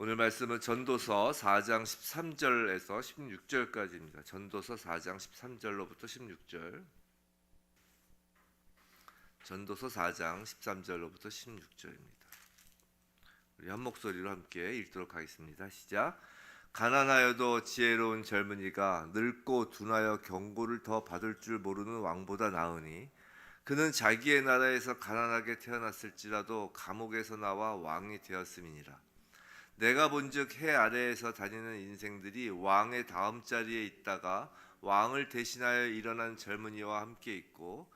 오늘 말씀은 전도서 4장 13절에서 16절까지입니다. 전도서 4장 13절로부터 16절. 전도서 4장 13절로부터 16절입니다. 우리 한 목소리로 함께 읽도록 하겠습니다. 시작. 가난하여도 지혜로운 젊은이가 늙고 둔하여 경고를 더 받을 줄 모르는 왕보다 나으니 그는 자기의 나라에서 가난하게 태어났을지라도 감옥에서 나와 왕이 되었음이니라. 내가 본즉 해 아래에서 다니는 인생들이 왕의 다음 자리에 있다가 왕을 대신하여 일어난 젊은이와 함께 있고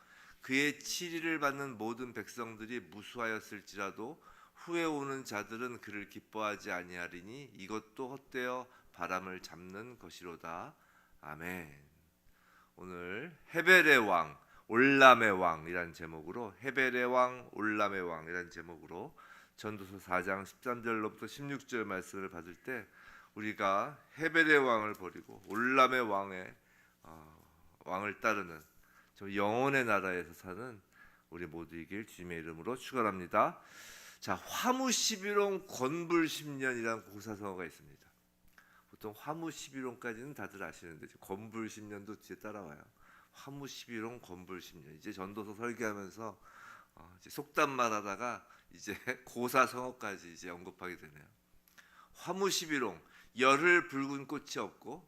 그의 치리를 받는 모든 백성들이 무수하였을지라도 후에 오는 자들은 그를 기뻐하지 아니하리니 이것도 헛되어 바람을 잡는 것이로다. 아멘. 오늘 헤벨의 왕, 올람의 왕이라는 제목으로 헤벨의 왕, 올람의 왕이라는 제목으로 전도서 4장 13절로부터 16절 말씀을 받을 때 우리가 헤벨의 왕을 버리고 올람의 왕을 따르는 저 영혼의 나라에서 사는 우리 모두이길 주님의 이름으로 축원합니다. 자, 화무 11원 건불 10년이라는 고사성어가 있습니다. 보통 화무 11원까지는 다들 아시는데 건불 10년도 뒤에 따라와요. 화무 11원 건불 10년. 이제 전도서 설계하면서 이제 속담만 하다가 이제 고사성어까지 이제 언급하게 되네요. 화무 11홍, 열흘 붉은 꽃이 없고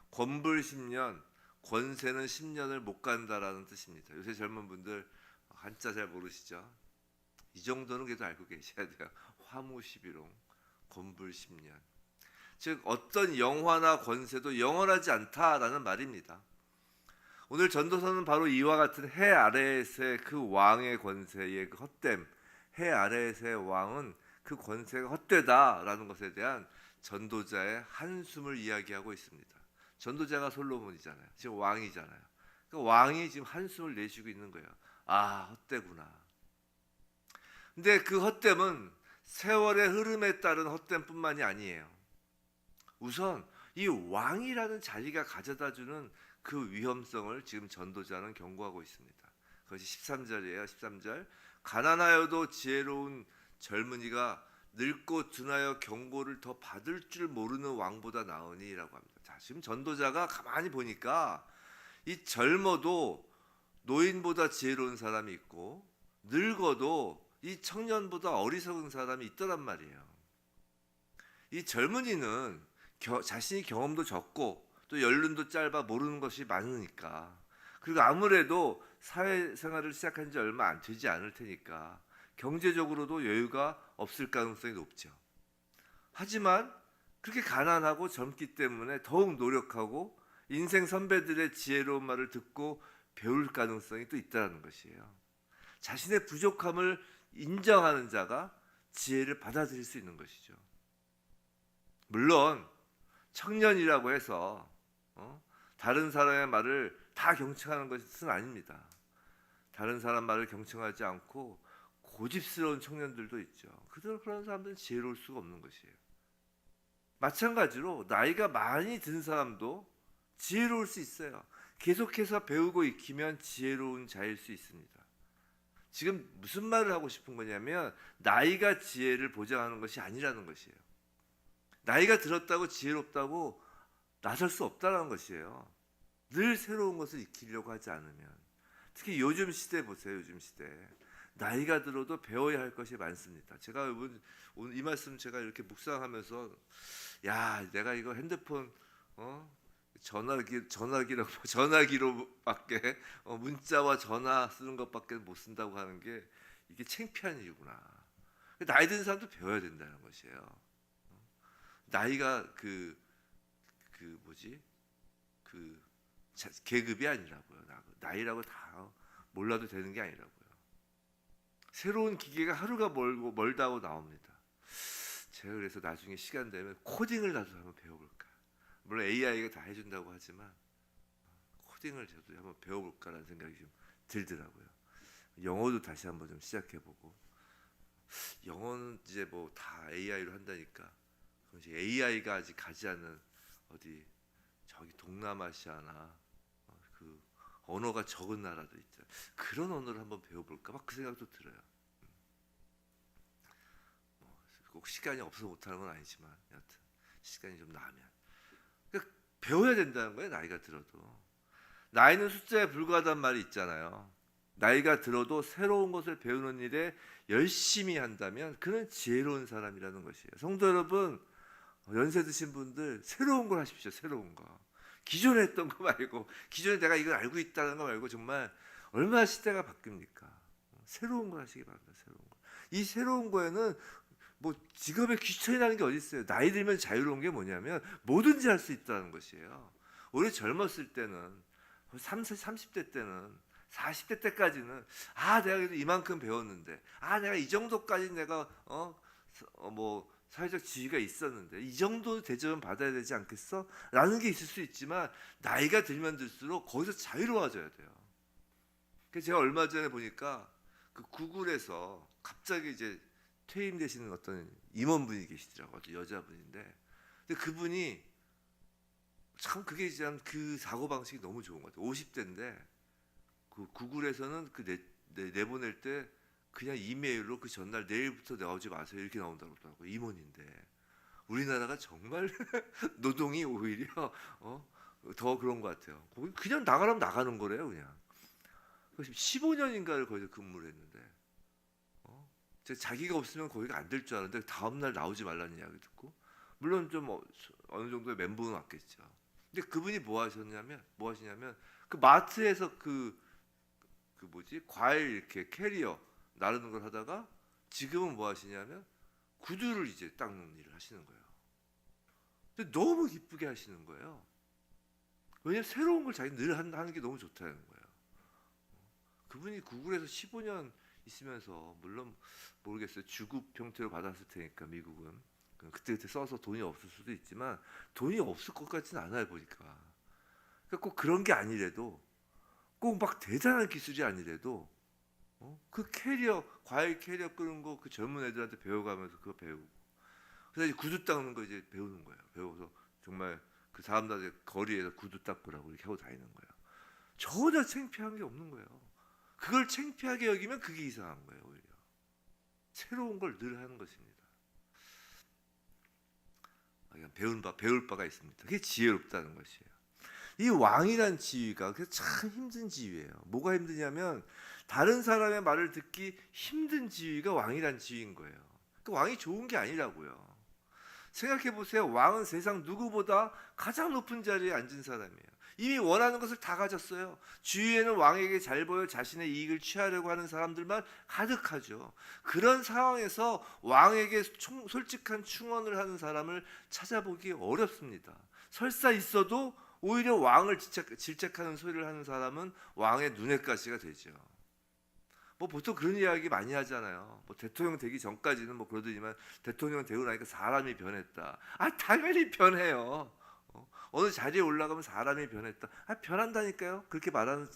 권불 10년, 권세는 10년을 못 간다라는 뜻입니다. 요새 젊은 분들 한자 잘 모르시죠? 이 정도는 그래도 알고 계셔야 돼요. 화무 11홍, 권불 10년. 즉 어떤 영화나 권세도 영원하지 않다라는 말입니다. 오늘 전도서는 바로 이와 같은 해 아래에서의 그 왕의 권세의 그 헛됨, 해 아래에서의 왕은 그 권세가 헛되다라는 것에 대한 전도자의 한숨을 이야기하고 있습니다. 전도자가 솔로몬이잖아요. 지금 왕이잖아요. 그러니까 왕이 지금 한숨을 내쉬고 있는 거예요. 아, 헛되구나. 근데 그 헛됨은 세월의 흐름에 따른 헛됨뿐만이 아니에요. 우선 이 왕이라는 자리가 가져다주는 그 위험성을 지금 전도자는 경고하고 있습니다. 그것이 13절이에요. 13절. 가난하여도 지혜로운 젊은이가 늙고 둔하여 경고를 더 받을 줄 모르는 왕보다 나으니라고 합니다. 자, 지금 전도자가 가만히 보니까 이 젊어도 노인보다 지혜로운 사람이 있고 늙어도 이 청년보다 어리석은 사람이 있더란 말이에요. 이 젊은이는 자신이 경험도 적고 또 연륜도 짧아 모르는 것이 많으니까, 그리고 아무래도 사회생활을 시작한 지 얼마 안 되지 않을 테니까 경제적으로도 여유가 없을 가능성이 높죠. 하지만 그렇게 가난하고 젊기 때문에 더욱 노력하고 인생 선배들의 지혜로운 말을 듣고 배울 가능성이 또 있다는 것이에요. 자신의 부족함을 인정하는 자가 지혜를 받아들일 수 있는 것이죠. 물론 청년이라고 해서 다른 사람의 말을 다 경청하는 것은 아닙니다. 다른 사람 말을 경청하지 않고 고집스러운 청년들도 있죠. 그런 사람들은 지혜로울 수가 없는 것이에요. 마찬가지로 나이가 많이 든 사람도 지혜로울 수 있어요. 계속해서 배우고 익히면 지혜로운 자일 수 있습니다. 지금 무슨 말을 하고 싶은 거냐면 나이가 지혜를 보장하는 것이 아니라는 것이에요. 나이가 들었다고 지혜롭다고 나설 수 없다는 것이에요. 늘 새로운 것을 익히려고 하지 않으면. 특히 요즘 시대 보세요. 요즘 시대 나이가 들어도 배워야 할 것이 많습니다. 제가 오늘 이 말씀 제가 이렇게 묵상하면서 야, 내가 이거 핸드폰 전화기로밖에 문자와 전화 쓰는 것밖에 못 쓴다고 하는 게 이게 창피한 일이구나. 나이 든 사람도 배워야 된다는 것이에요. 나이가 계급이 아니라고요. 나이라고 다 몰라도 되는 게 아니라고요. 새로운 기계가 하루가 멀다고 나옵니다. 제가 그래서 나중에 시간 되면 코딩을 나도 한번 배워볼까. 물론 AI가 다 해준다고 하지만 코딩을 저도 한번 배워볼까라는 생각이 좀 들더라고요. 영어도 다시 한번 좀 시작해보고. 영어는 이제 뭐 다 AI로 한다니까. AI가 아직 가지 않는 어디 저기 동남아시아나 그 언어가 적은 나라도 있죠. 그런 언어를 한번 배워볼까 막 그 생각도 들어요. 꼭 시간이 없어서 못하는 건 아니지만 여하튼 시간이 좀 나면 그러니까 배워야 된다는 거예요. 나이가 들어도. 나이는 숫자에 불과하단 말이 있잖아요. 나이가 들어도 새로운 것을 배우는 일에 열심히 한다면 그는 지혜로운 사람이라는 것이에요. 성도 여러분, 연세 드신 분들 새로운 걸 하십시오. 새로운 거. 기존에 했던 거 말고, 기존에 내가 이걸 알고 있다는 거 말고 정말 얼마나 시대가 바뀝니까? 새로운 걸 하시기 바랍니다. 새로운 거. 이 새로운 거에는 뭐 직업에 귀천이 나는 게 어디 있어요? 나이 들면 자유로운 게 뭐냐면 뭐든지 할 수 있다는 것이에요. 우리 젊었을 때는 30대 때는 40대 때까지는 내가 그래도 이만큼 배웠는데 내가 이 정도까지 내가 뭐 사회적 지위가 있었는데 이 정도 대접은 받아야 되지 않겠어? 라는 게 있을 수 있지만 나이가 들면 들수록 거기서 자유로워져야 돼요. 그래서 제가 얼마 전에 보니까 그 구글에서 갑자기 이제 퇴임되시는 어떤 임원분이 계시더라고요. 어떤 여자분인데 근데 그분이 참 그게 이제 그 사고방식이 너무 좋은 것 같아요. 50대인데 그 구글에서는 그 내보낼 때 그냥 이메일로 그 전날 내일부터 나오지 마세요 이렇게 나온다고 하더라고요. 임원인데 우리나라가 정말 노동이 오히려 더 그런 것 같아요. 거기 그냥 나가라면 나가는 거래요. 그냥 15년인가를 거기서 근무를 했는데 제가 자기가 없으면 거기가 안 될 줄 알았는데 다음날 나오지 말라는 이야기 듣고 물론 좀 어느 정도의 멘붕은 왔겠죠. 근데 그분이 뭐 하시냐면 그 마트에서 그 뭐지 과일 이렇게 캐리어 나르는 걸 하다가 지금은 뭐 하시냐면 구두를 이제 닦는 일을 하시는 거예요. 근데 너무 기쁘게 하시는 거예요. 왜냐면 새로운 걸 자기 늘 하는 게 너무 좋다는 거예요. 그분이 구글에서 15년 있으면서 물론 모르겠어요. 주급 형태로 받았을 테니까 미국은 그때 써서 돈이 없을 수도 있지만 돈이 없을 것 같지는 않아요 보니까. 그러니까 꼭 그런 게 아니래도 꼭 막 대단한 기술이 아니래도 그 과일 캐리어 끄는 거 그 젊은 애들한테 배워가면서 그거 배우고 그래서 이제 구두 닦는 거 이제 배우는 거예요. 배워서 정말 그 사람들 거리에서 구두 닦으라고 이렇게 하고 다니는 거예요. 전혀 창피한 게 없는 거예요. 그걸 창피하게 여기면 그게 이상한 거예요. 오히려 새로운 걸 늘 하는 것입니다. 배울 바가 있습니다. 그게 지혜롭다는 것이에요. 이 왕이란 지위가 참 힘든 지위예요. 뭐가 힘드냐면 다른 사람의 말을 듣기 힘든 지위가 왕이란 지위인 거예요. 그 왕이 좋은 게 아니라고요. 생각해 보세요. 왕은 세상 누구보다 가장 높은 자리에 앉은 사람이에요. 이미 원하는 것을 다 가졌어요. 주위에는 왕에게 잘 보여 자신의 이익을 취하려고 하는 사람들만 가득하죠. 그런 상황에서 왕에게 솔직한 충원을 하는 사람을 찾아보기 어렵습니다. 설사 있어도 오히려 왕을 질책하는 소리를 하는 사람은 왕의 눈엣 가시가 되죠. 뭐 보통 그런 이야기 많이 하잖아요. 뭐 대통령 되기 전까지는 뭐 그러더니만 대통령 되고 나니까 사람이 변했다. 당연히 변해요. 어느 자리에 올라가면 사람이 변했다. 변한다니까요. 그렇게 말하는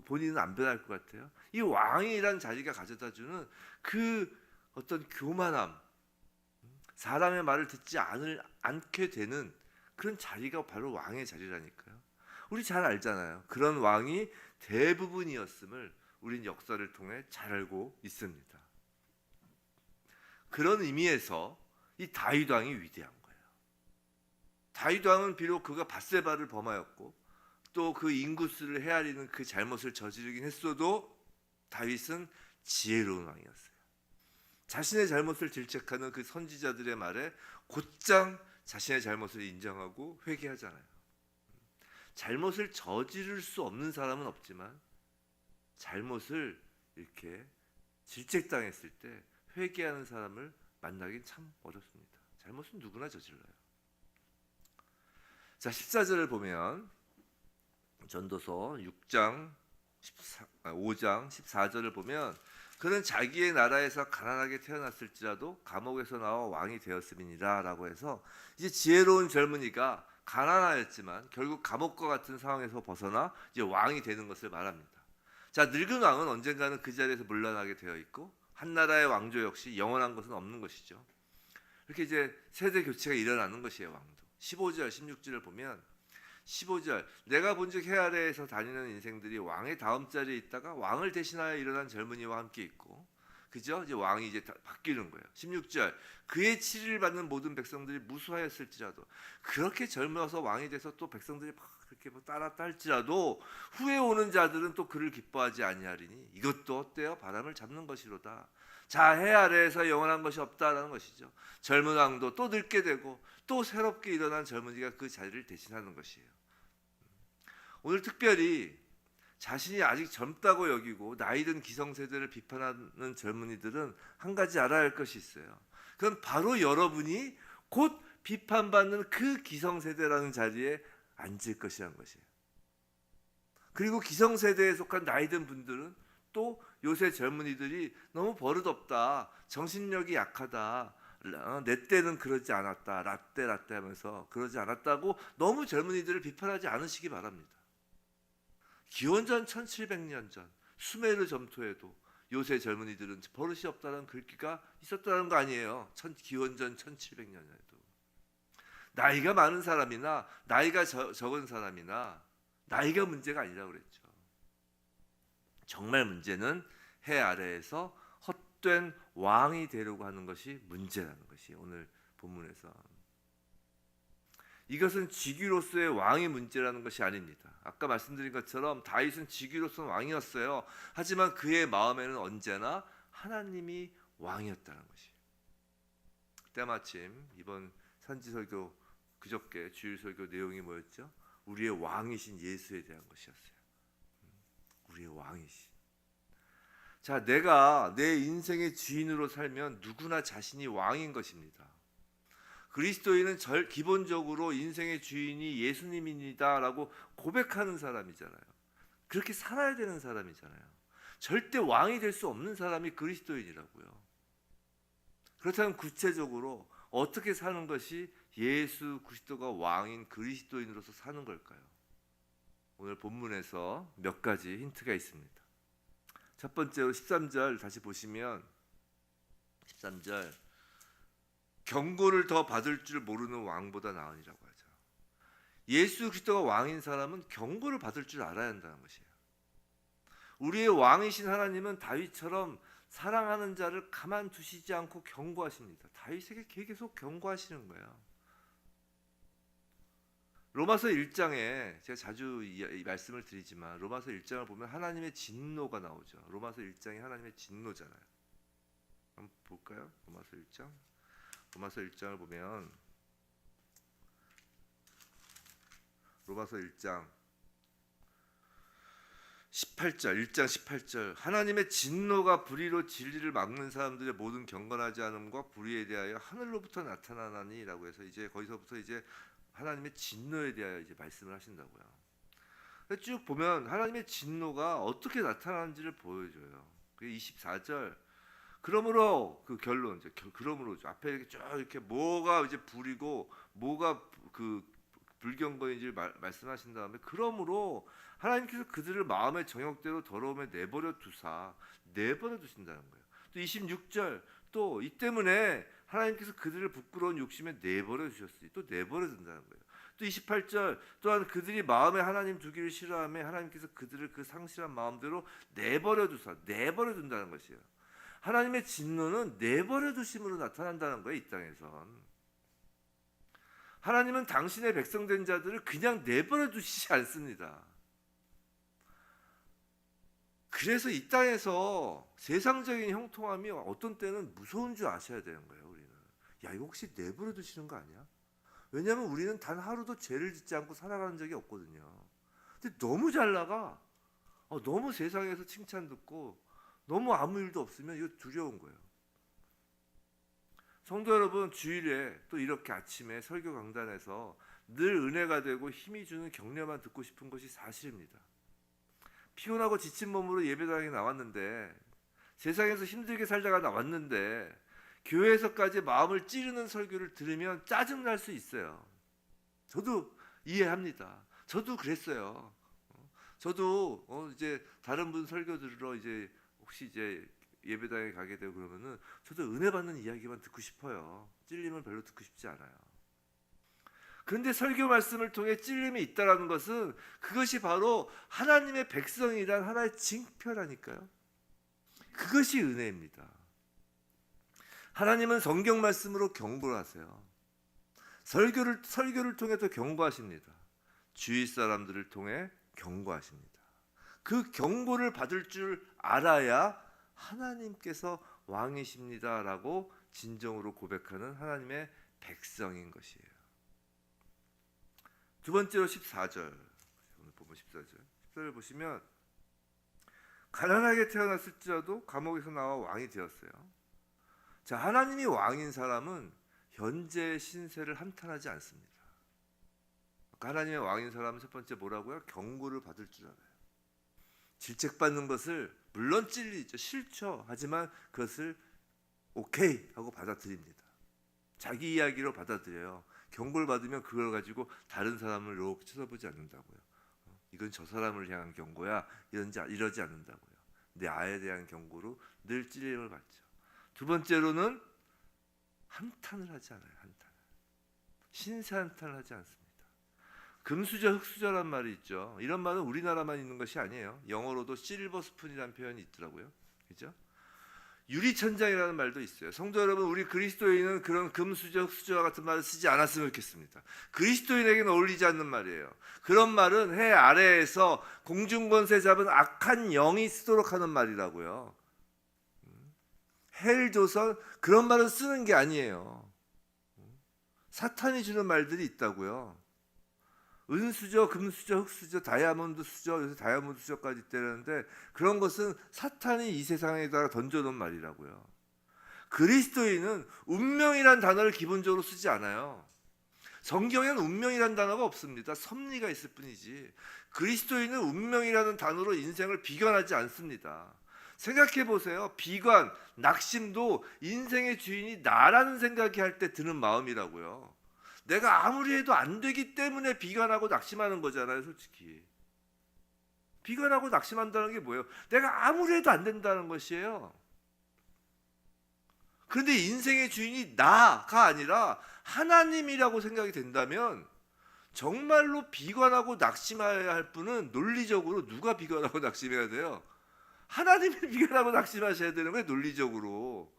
본인은 안 변할 것 같아요. 이 왕이란 자리가 가져다주는 그 어떤 교만함, 사람의 말을 듣지 않게 되는 그런 자리가 바로 왕의 자리라니까요. 우리 잘 알잖아요. 그런 왕이 대부분이었음을 우린 역사를 통해 잘 알고 있습니다. 그런 의미에서 이 다윗 왕이 위대한 거예요. 다윗 왕은 비록 그가 밧세바를 범하였고 또 그 인구수를 헤아리는 그 잘못을 저지르긴 했어도 다윗은 지혜로운 왕이었어요. 자신의 잘못을 질책하는 그 선지자들의 말에 곧장 자신의 잘못을 인정하고 회개하잖아요. 잘못을 저지를 수 없는 사람은 없지만 잘못을 이렇게 질책당했을 때 회개하는 사람을 만나긴 참 어렵습니다. 잘못은 누구나 저질러요. 자, 14절을 보면 전도서 5장 14절을 보면 그는 자기의 나라에서 가난하게 태어났을지라도 감옥에서 나와 왕이 되었음이니라 라고 해서 이제 지혜로운 젊은이가 가난하였지만 결국 감옥과 같은 상황에서 벗어나 이제 왕이 되는 것을 말합니다. 자, 늙은 왕은 언젠가는 그 자리에서 물러나게 되어 있고 한 나라의 왕조 역시 영원한 것은 없는 것이죠. 이렇게 이제 세대 교체가 일어나는 것이에요. 왕도 15절 16절을 보면 15절 내가 본즉 해 아래에서 다니는 인생들이 왕의 다음 자리에 있다가 왕을 대신하여 일어난 젊은이와 함께 있고 그죠? 이제 왕이 이제 다 바뀌는 거예요. 16절. 그의 치리를 받는 모든 백성들이 무수하였을지라도, 그렇게 젊어서 왕이 돼서 또 백성들이 막 그렇게 뭐 따라 딸지라도 후에 오는 자들은 또 그를 기뻐하지 아니하리니 이것도 어때요? 바람을 잡는 것이로다. 자, 해 아래에서 영원한 것이 없다라는 것이죠. 젊은 왕도 또 늙게 되고 또 새롭게 일어난 젊은이가 그 자리를 대신하는 것이에요. 오늘 특별히 자신이 아직 젊다고 여기고 나이든 기성세대를 비판하는 젊은이들은 한 가지 알아야 할 것이 있어요. 그건 바로 여러분이 곧 비판받는 그 기성세대라는 자리에 앉을 것이라는 것이에요. 그리고 기성세대에 속한 나이든 분들은 또 요새 젊은이들이 너무 버릇없다, 정신력이 약하다, 내 때는 그러지 않았다, 라떼 하면서 그러지 않았다고 너무 젊은이들을 비판하지 않으시기 바랍니다. 기원전 1700년 전 수메르 점토에도 요새 젊은이들은 버릇이 없다는 글귀가 있었다는 거 아니에요. 기원전 1700년에도. 나이가 많은 사람이나 나이가 적은 사람이나 나이가 문제가 아니라고 그랬죠. 정말 문제는 해 아래에서 헛된 왕이 되려고 하는 것이 문제라는 것이 오늘 본문에서. 이것은 직위로서의 왕이 문제라는 것이 아닙니다. 아까 말씀드린 것처럼 다윗은 직위로서는 왕이었어요. 하지만 그의 마음에는 언제나 하나님이 왕이었다는 것이에요. 때마침 이번 산지설교 그저께 주일설교 내용이 뭐였죠? 우리의 왕이신 예수에 대한 것이었어요. 우리의 왕이신. 자, 내가 내 인생의 주인으로 살면 누구나 자신이 왕인 것입니다. 그리스도인은 기본적으로 인생의 주인이 예수님입니다라고 고백하는 사람이잖아요. 그렇게 살아야 되는 사람이잖아요. 절대 왕이 될 수 없는 사람이 그리스도인이라고요. 그렇다면 구체적으로 어떻게 사는 것이 예수 그리스도가 왕인 그리스도인으로서 사는 걸까요? 오늘 본문에서 몇 가지 힌트가 있습니다. 첫 번째로 13절 다시 보시면 13절 경고를 더 받을 줄 모르는 왕보다 나으니라고 하죠. 예수 그리스도가 왕인 사람은 경고를 받을 줄 알아야 한다는 것이에요. 우리의 왕이신 하나님은 다윗처럼 사랑하는 자를 가만두시지 않고 경고하십니다. 다윗에게 계속 경고하시는 거예요. 로마서 1장에 제가 자주 이 말씀을 드리지만 로마서 1장을 보면 하나님의 진노가 나오죠. 로마서 1장이 하나님의 진노잖아요. 한번 볼까요? 로마서 1장. 로마서 1장을 보면 로마서 1장 18절 1장 18절 하나님의 진노가 불의로 진리를 막는 사람들의 모든 경건하지 않음과 불의에 대하여 하늘로부터 나타나나니라고 해서 이제 거기서부터 이제 하나님의 진노에 대하여 이제 말씀을 하신다고요. 쭉 보면 하나님의 진노가 어떻게 나타나는지를 보여줘요. 그 24절 그러므로 그 결론 이제 그러므로 앞에 이렇게 쭉 이렇게 뭐가 이제 불이고 뭐가 그 불경건인지를 말씀하신 다음에 그러므로 하나님께서 그들을 마음의 정욕대로 더러움에 내버려 두신다는 거예요. 또 26절 또 이 때문에 하나님께서 그들을 부끄러운 욕심에 내버려 두셨으니 또 내버려 둔다는 거예요. 또 28절 또한 그들이 마음에 하나님 두기를 싫어하며 하나님께서 그들을 그 상실한 마음대로 내버려 둔다는 것이에요. 하나님의 진노는 내버려 두심으로 나타난다는 거예요. 이 땅에선. 하나님은 당신의 백성된 자들을 그냥 내버려 두시지 않습니다. 그래서 이 땅에서 세상적인 형통함이 어떤 때는 무서운 줄 아셔야 되는 거예요. 우리는 야 이거 혹시 내버려 두시는 거 아니야? 왜냐하면 우리는 단 하루도 죄를 짓지 않고 살아가는 적이 없거든요. 근데 너무 잘 나가. 너무 세상에서 칭찬 듣고 너무 아무 일도 없으면 이거 두려운 거예요. 성도 여러분, 주일에 또 이렇게 아침에 설교 강단에서 늘 은혜가 되고 힘이 주는 격려만 듣고 싶은 것이 사실입니다. 피곤하고 지친 몸으로 예배당에 나왔는데 세상에서 힘들게 살다가 나왔는데 교회에서까지 마음을 찌르는 설교를 들으면 짜증날 수 있어요. 저도 이해합니다. 저도 그랬어요. 저도 이제 다른 분 설교 들으러 이제 혹시 이제 예배당에 가게 되고 그러면은 저도 은혜 받는 이야기만 듣고 싶어요. 찔림을 별로 듣고 싶지 않아요. 그런데 설교 말씀을 통해 찔림이 있다라는 것은 그것이 바로 하나님의 백성이란 하나의 징표라니까요. 그것이 은혜입니다. 하나님은 성경 말씀으로 경고를 하세요. 설교를 통해서 경고하십니다. 주위 사람들을 통해 경고하십니다. 그 경고를 받을 줄 알아야 하나님께서 왕이십니다라고 진정으로 고백하는 하나님의 백성인 것이에요. 두 번째로 14절, 오늘 보면 14절 보시면 가난하게 태어났을지라도 감옥에서 나와 왕이 되었어요. 자, 하나님이 왕인 사람은 현재의 신세를 한탄하지 않습니다. 하나님의 왕인 사람은 첫 번째 뭐라고요? 경고를 받을 줄 알아요. 질책받는 것을 물론 찔리죠, 싫죠. 하지만 그것을 오케이 하고 받아들입니다. 자기 이야기로 받아들여요. 경고를 받으면 그걸 가지고 다른 사람을 이렇게 쳐다보지 않는다고요. 이건 저 사람을 향한 경고야, 이러지 않는다고요. 내 아이에 대한 경고로 늘 찔림을 받죠. 두 번째로는 한탄을 하지 않아요. 신세 한탄을 하지 않습니다. 금수저 흑수저란 말이 있죠. 이런 말은 우리나라만 있는 것이 아니에요. 영어로도 실버 스푼이라는 표현이 있더라고요. 그죠? 유리천장이라는 말도 있어요. 성도 여러분, 우리 그리스도인은 그런 금수저 흑수저와 같은 말을 쓰지 않았으면 좋겠습니다. 그리스도인에게는 어울리지 않는 말이에요. 그런 말은 해 아래에서 공중권세 잡은 악한 영이 쓰도록 하는 말이라고요. 헬조선 그런 말은 쓰는 게 아니에요. 사탄이 주는 말들이 있다고요. 은수저, 금수저, 흑수저, 다이아몬드 수저, 요새 다이아몬드 수저까지 있다는데 그런 것은 사탄이 이 세상에다가 던져놓은 말이라고요. 그리스도인은 운명이란 단어를 기본적으로 쓰지 않아요. 성경에는 운명이란 단어가 없습니다. 섭리가 있을 뿐이지. 그리스도인은 운명이라는 단어로 인생을 비관하지 않습니다. 생각해 보세요. 비관, 낙심도 인생의 주인이 나라는 생각이 할 때 드는 마음이라고요. 내가 아무리 해도 안 되기 때문에 비관하고 낙심하는 거잖아요, 솔직히. 비관하고 낙심한다는 게 뭐예요? 내가 아무리 해도 안 된다는 것이에요. 그런데 인생의 주인이 나가 아니라 하나님이라고 생각이 된다면 정말로 비관하고 낙심해야 할 분은 논리적으로 누가 비관하고 낙심해야 돼요? 하나님이 비관하고 낙심하셔야 되는 거예요, 논리적으로.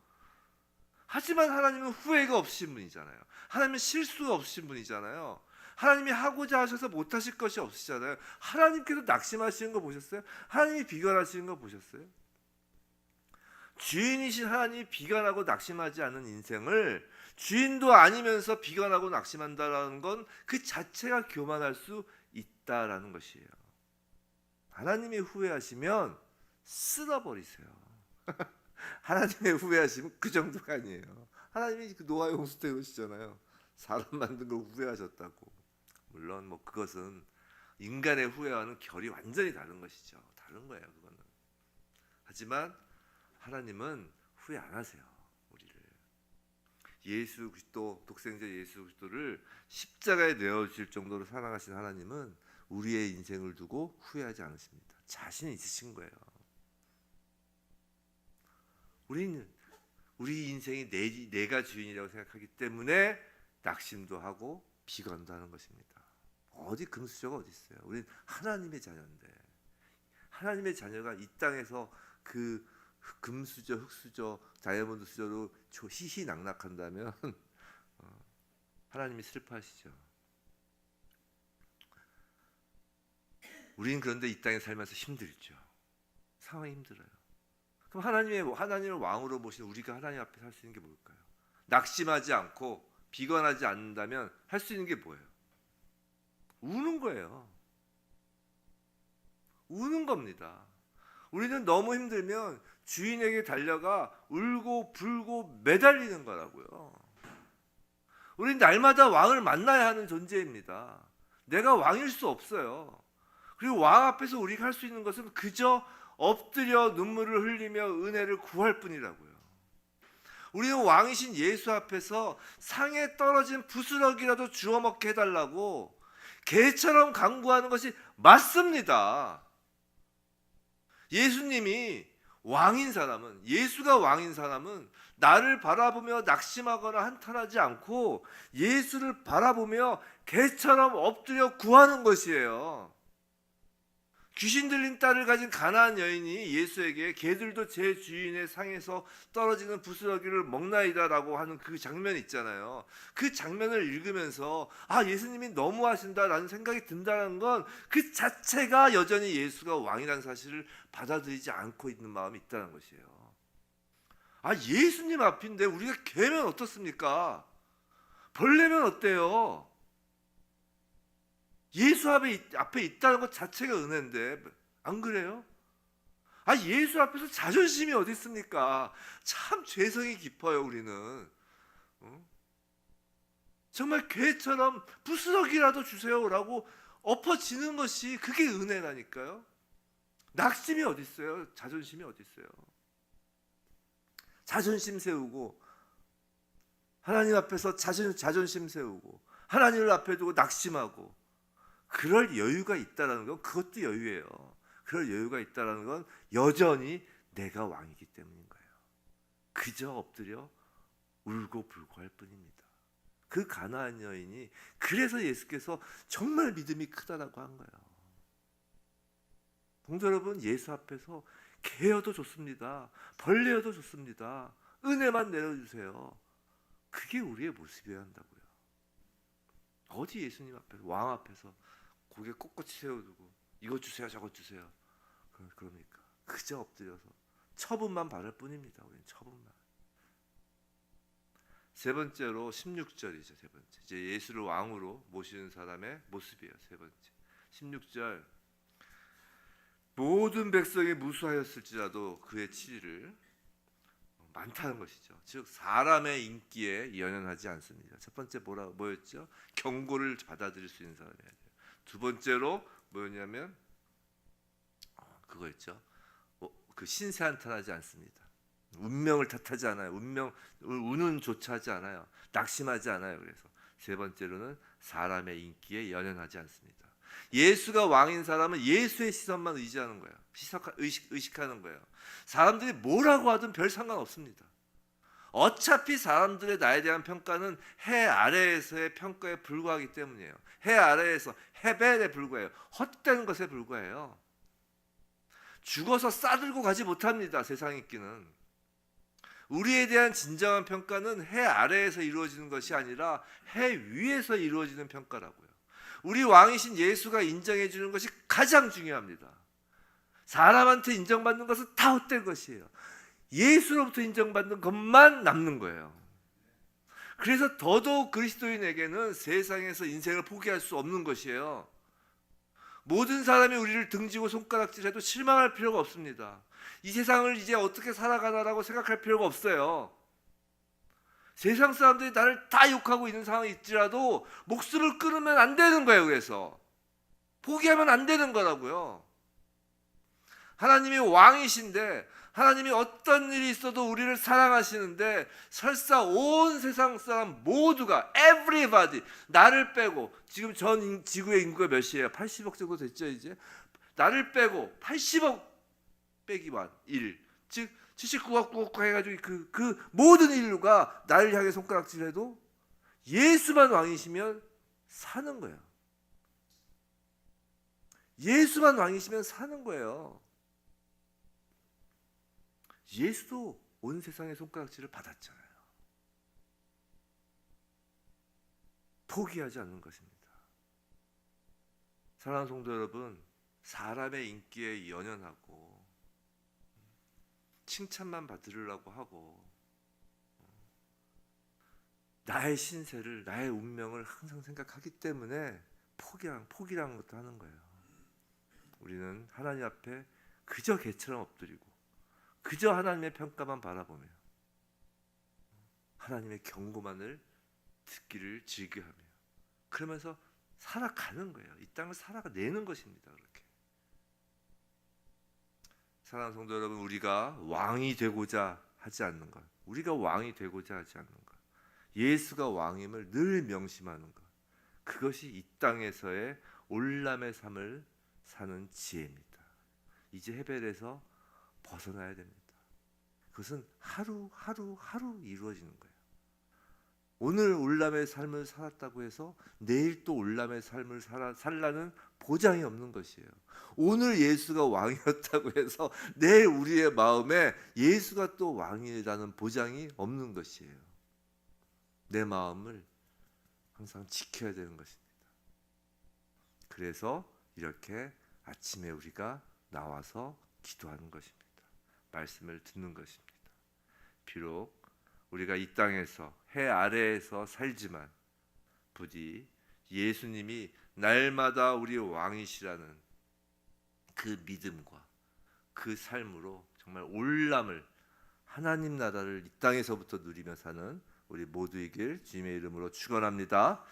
하지만 하나님은 후회가 없으신 분이잖아요. 하나님은 실수가 없으신 분이잖아요. 하나님이 하고자 하셔서 못하실 것이 없으시잖아요. 하나님께서 낙심하시는 거 보셨어요? 하나님이 비관하시는 거 보셨어요? 주인이신 하나님이 비관하고 낙심하지 않은 인생을 주인도 아니면서 비관하고 낙심한다는 건 그 자체가 교만할 수 있다라는 것이에요. 하나님이 후회하시면 쓸어버리세요. 하나님의 후회하시면 그 정도가 아니에요. 하나님이 그 노아의 홍수 때 그러시잖아요. 사람 만든 걸 후회하셨다고. 물론 뭐 그것은 인간의 후회와는 결이 완전히 다른 것이죠. 다른 거예요, 그거는. 하지만 하나님은 후회 안 하세요, 우리를. 예수 그리스도, 독생자 예수 그리스도를 십자가에 내어 주실 정도로 사랑하신 하나님은 우리의 인생을 두고 후회하지 않으십니다. 자신이 있으신 거예요. 우리는 우리 인생이 내가 주인이라고 생각하기 때문에 낙심도 하고 비관도 하는 것입니다. 어디 금수저가 어디 있어요? 우리는 하나님의 자녀인데, 하나님의 자녀가 이 땅에서 그 금수저, 흑수저, 다이아몬드 수저로 희희낙낙한다면 하나님이 슬퍼하시죠. 우리는 그런데 이 땅에 살면서 힘들죠. 상황이 힘들어요. 그럼 하나님을 왕으로 모신 우리가 하나님 앞에 할 수 있는 게 뭘까요? 낙심하지 않고 비관하지 않는다면 할 수 있는 게 뭐예요? 우는 거예요. 우는 겁니다. 우리는 너무 힘들면 주인에게 달려가 울고 불고 매달리는 거라고요. 우리는 날마다 왕을 만나야 하는 존재입니다. 내가 왕일 수 없어요. 그리고 왕 앞에서 우리가 할 수 있는 것은 그저 엎드려 눈물을 흘리며 은혜를 구할 뿐이라고요. 우리는 왕이신 예수 앞에서 상에 떨어진 부스러기라도 주워 먹게 해달라고 개처럼 간구하는 것이 맞습니다. 예수님이 왕인 사람은, 예수가 왕인 사람은 나를 바라보며 낙심하거나 한탄하지 않고 예수를 바라보며 개처럼 엎드려 구하는 것이에요. 귀신 들린 딸을 가진 가나안 여인이 예수에게 개들도 제 주인의 상에서 떨어지는 부스러기를 먹나이다라고 하는 그 장면 있잖아요. 그 장면을 읽으면서 예수님이 너무하신다라는 생각이 든다는 건 그 자체가 여전히 예수가 왕이라는 사실을 받아들이지 않고 있는 마음이 있다는 것이에요. 예수님 앞인데 우리가 개면 어떻습니까? 벌레면 어때요? 예수 앞에 있다는 것 자체가 은혜인데 안 그래요? 예수 앞에서 자존심이 어디 있습니까? 참 죄성이 깊어요 우리는. 정말 개처럼 부스러기라도 주세요라고 엎어지는 것이 그게 은혜라니까요. 낙심이 어디 있어요? 자존심이 어디 있어요? 자존심 세우고 하나님 앞에서 자존심 세우고 하나님을 앞에 두고 낙심하고 그럴 여유가 있다라는 건 그것도 여유예요. 그럴 여유가 있다라는 건 여전히 내가 왕이기 때문인 거예요. 그저 엎드려 울고 불고할 뿐입니다. 그 가나안 여인이 그래서 예수께서 정말 믿음이 크다라고 한 거예요. 동조 여러분, 예수 앞에서 개여도 좋습니다. 벌레여도 좋습니다. 은혜만 내려주세요. 그게 우리의 모습이어야 한다고요. 어디 예수님 앞에서, 왕 앞에서 고개 꼿꼿이 세워두고 이것 주세요 저것 주세요 그럽니까? 그저 엎드려서 처분만 바랄 뿐입니다. 우리는 처분만. 세 번째로 16절이죠. 세 번째, 이제 예수를 왕으로 모시는 사람의 모습이에요. 세 번째 16절, 모든 백성이 무수하였을지라도 그의 치리를 많다는 것이죠. 즉 사람의 인기에 연연하지 않습니다. 첫 번째 뭐였죠? 경고를 받아들일 수 있는 사람이어야 돼요. 두 번째로 뭐였냐면 그거였죠. 그 신세 한탄하지 않습니다. 운명을 탓하지 않아요. 운은 조차하지 않아요. 낙심하지 않아요. 그래서 세 번째로는 사람의 인기에 연연하지 않습니다. 예수가 왕인 사람은 예수의 시선만 의지하는 거예요. 의식하는 거예요. 사람들이 뭐라고 하든 별 상관없습니다. 어차피 사람들의 나에 대한 평가는 해 아래에서의 평가에 불과하기 때문이에요. 해 아래에서 헤벨에 불과해요. 헛되는 것에 불과해요. 죽어서 싸들고 가지 못합니다. 세상 인기는. 우리에 대한 진정한 평가는 해 아래에서 이루어지는 것이 아니라 해 위에서 이루어지는 평가라고요. 우리 왕이신 예수가 인정해 주는 것이 가장 중요합니다. 사람한테 인정받는 것은 다 헛된 것이에요. 예수로부터 인정받는 것만 남는 거예요. 그래서 더더욱 그리스도인에게는 세상에서 인생을 포기할 수 없는 것이에요. 모든 사람이 우리를 등지고 손가락질해도 실망할 필요가 없습니다. 이 세상을 이제 어떻게 살아가나라고 생각할 필요가 없어요. 세상 사람들이 나를 다 욕하고 있는 상황이 있지라도 목숨을 끊으면 안 되는 거예요. 그래서 포기하면 안 되는 거라고요. 하나님이 왕이신데 하나님이 어떤 일이 있어도 우리를 사랑하시는데 설사 온 세상 사람 모두가 everybody 나를 빼고 지금 전 지구의 인구가 몇이에요? 80억 정도 됐죠 이제. 나를 빼고 80억 빼기 1, 즉 79억 9억 해가지고 그 모든 인류가 나를 향해 손가락질해도 예수만 왕이시면 사는 거예요. 예수만 왕이시면 사는 거예요. 예수도 온 세상의 손가락질을 받았잖아요. 포기하지 않는 것입니다. 사랑하는 성도 여러분, 사람의 인기에 연연하고 칭찬만 받으려고 하고 나의 신세를, 나의 운명을 항상 생각하기 때문에 포기라는 것도 하는 거예요. 우리는 하나님 앞에 그저 개처럼 엎드리고 그저 하나님의 평가만 바라보며 하나님의 경고만을 듣기를 즐겨하며 그러면서 살아가는 거예요. 이 땅을 살아내는 것입니다. 그렇게. 사랑하는 성도 여러분, 우리가 왕이 되고자 하지 않는 것, 우리가 왕이 되고자 하지 않는 것, 예수가 왕임을 늘 명심하는 것, 그것이 이 땅에서의 올람의 삶을 사는 지혜입니다. 이제 헤벨에서 벗어나야 됩니다. 그것은 하루 이루어지는 거예요. 오늘 올람의 삶을 살았다고 해서 내일 또 올람의 삶을 살라는 보장이 없는 것이에요. 오늘 예수가 왕이었다고 해서 내일 우리의 마음에 예수가 또 왕이라는 보장이 없는 것이에요. 내 마음을 항상 지켜야 되는 것입니다. 그래서 이렇게 아침에 우리가 나와서 기도하는 것입니다. 말씀을 듣는 것입니다. 비록 우리가 이 땅에서 해 아래에서 살지만 부디 예수님이 날마다 우리 왕이시라는 그 믿음과 그 삶으로 정말 올람을 하나님 나라를 이 땅에서부터 누리며 사는 우리 모두이길 주님의 이름으로 축원합니다.